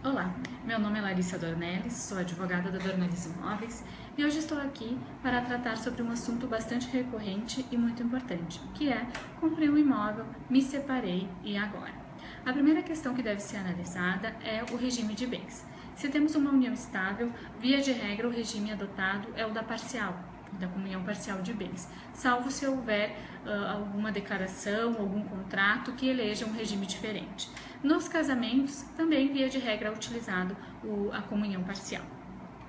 Olá, meu nome é Larissa Dornelles, sou advogada da Dornelles Imóveis e hoje estou aqui para tratar sobre um assunto bastante recorrente e muito importante, que é: comprei um imóvel, me separei e agora? A primeira questão que deve ser analisada é o regime de bens. Se temos uma união estável, via de regra o regime adotado é o da parcial, da comunhão parcial de bens, salvo se houver alguma declaração, algum contrato que eleja um regime diferente. Nos casamentos, também via de regra é utilizado a comunhão parcial.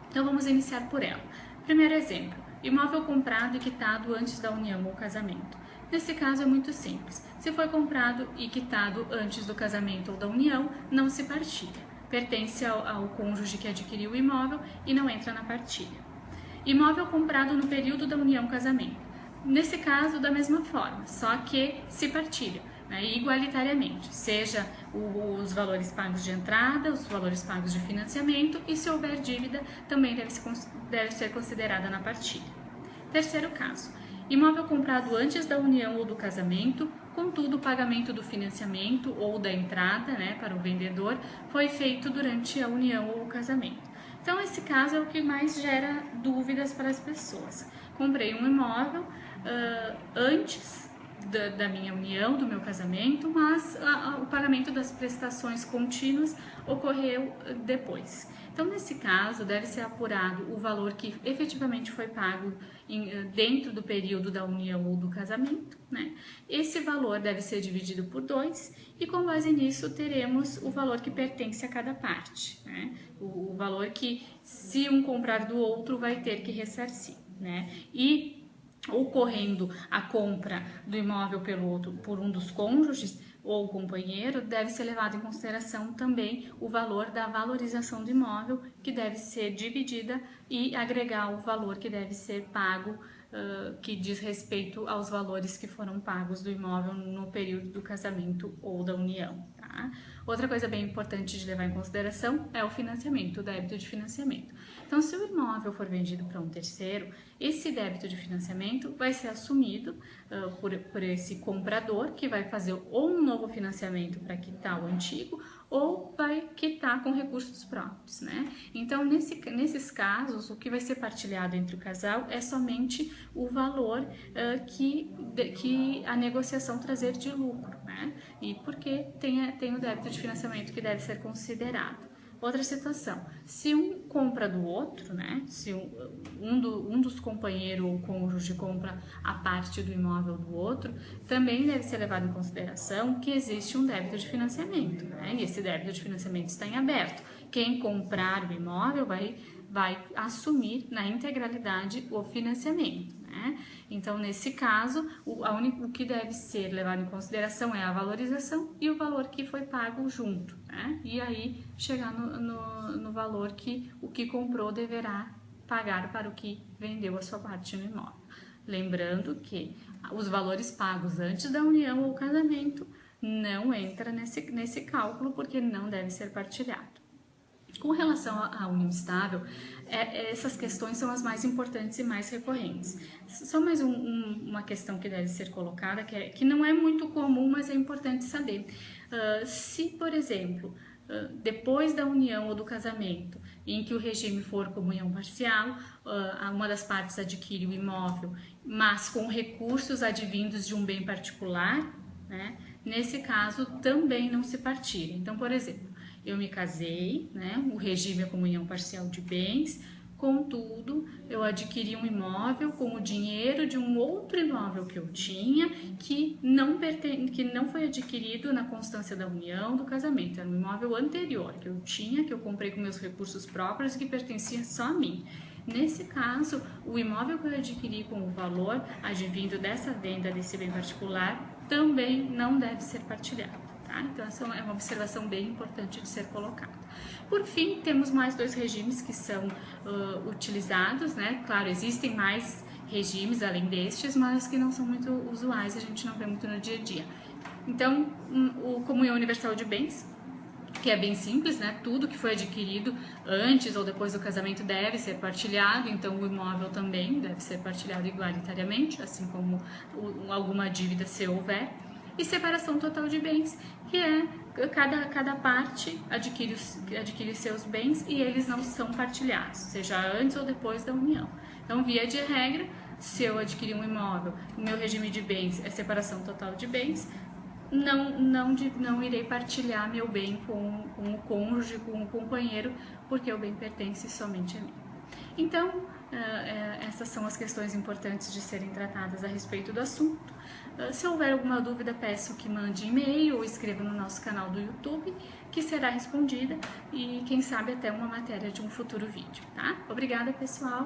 Então vamos iniciar por ela. Primeiro exemplo: imóvel comprado e quitado antes da união ou casamento. Nesse caso é muito simples. Se foi comprado e quitado antes do casamento ou da união, não se partilha. Pertence ao cônjuge que adquiriu o imóvel e não entra na partilha. Imóvel comprado no período da união ou casamento. Nesse caso, da mesma forma, só que se partilha, né, igualitariamente, seja os valores pagos de entrada, os valores pagos de financiamento, e se houver dívida, também deve ser considerada na partilha. Terceiro caso: imóvel comprado antes da união ou do casamento, contudo o pagamento do financiamento ou da entrada, né, para o vendedor foi feito durante a união ou o casamento. Então esse caso é o que mais gera dúvidas para as pessoas. Comprei um imóvel antes da minha união, do meu casamento, mas o pagamento das prestações contínuas ocorreu depois. Então, nesse caso, deve ser apurado o valor que efetivamente foi pago dentro do período da união ou do casamento, né? Esse valor deve ser dividido por 2 e, com base nisso, teremos o valor que pertence a cada parte, né? O valor que, se um comprar do outro, vai ter que ressarcir, né? E ocorrendo a compra do imóvel por um dos cônjuges ou companheiro, deve ser levado em consideração também o valor da valorização do imóvel, que deve ser dividida e agregar o valor que deve ser pago, que diz respeito aos valores que foram pagos do imóvel no período do casamento ou da união. Tá? Outra coisa bem importante de levar em consideração é o financiamento, o débito de financiamento. Então, se o imóvel for vendido para um terceiro, esse débito de financiamento vai ser assumido por esse comprador, que vai fazer ou um novo financiamento para quitar o antigo, ou vai quitar com recursos próprios, né? Então, nesses casos, o que vai ser partilhado entre o casal é somente o valor que a negociação trazer de lucro, né? E porque tem o débito de financiamento que deve ser considerado. Outra situação: se um compra do outro, né? Se um dos companheiros ou cônjuge compra a parte do imóvel do outro, também deve ser levado em consideração que existe um débito de financiamento, né? E esse débito de financiamento está em aberto. Quem comprar o imóvel vai assumir na integralidade o financiamento, né? Então, nesse caso, o que deve ser levado em consideração é a valorização e o valor que foi pago junto, né? E aí chegar no valor que o que comprou deverá pagar para o que vendeu a sua parte no imóvel. Lembrando que os valores pagos antes da união ou casamento não entra nesse cálculo, porque não deve ser partilhado. Com relação à união estável, essas questões são as mais importantes e mais recorrentes. Só mais uma questão que deve ser colocada, que não é muito comum, mas é importante saber. Se, por exemplo, depois da união ou do casamento, em que o regime for comunhão parcial, uma das partes adquire o imóvel, mas com recursos advindos de um bem particular, né? Nesse caso também não se partilha. Então, por exemplo, eu me casei, né? O regime é comunhão parcial de bens, contudo, eu adquiri um imóvel com o dinheiro de um outro imóvel que eu tinha, que não foi adquirido na constância da união, do casamento. Era um imóvel anterior que eu tinha, que eu comprei com meus recursos próprios e que pertencia só a mim. Nesse caso, o imóvel que eu adquiri com o valor advindo dessa venda desse bem particular também não deve ser partilhado. Tá? Então, essa é uma observação bem importante de ser colocada. Por fim, temos mais 2 regimes que são utilizados, né? Claro, existem mais regimes além destes, mas que não são muito usuais, a gente não vê muito no dia a dia. Então, o comunhão universal de bens, que é bem simples, né? Tudo que foi adquirido antes ou depois do casamento deve ser partilhado, então o imóvel também deve ser partilhado igualitariamente, assim como alguma dívida se houver. E separação total de bens, que é cada parte adquire seus bens e eles não são partilhados, seja antes ou depois da união. Então, via de regra, se eu adquirir um imóvel, o meu regime de bens é separação total de bens, não irei partilhar meu bem com o cônjuge, com o companheiro, porque o bem pertence somente a mim. Então, essas são as questões importantes de serem tratadas a respeito do assunto. Se houver alguma dúvida, peço que mande e-mail ou escreva no nosso canal do YouTube, que será respondida e, quem sabe, até uma matéria de um futuro vídeo, tá? Obrigada, pessoal!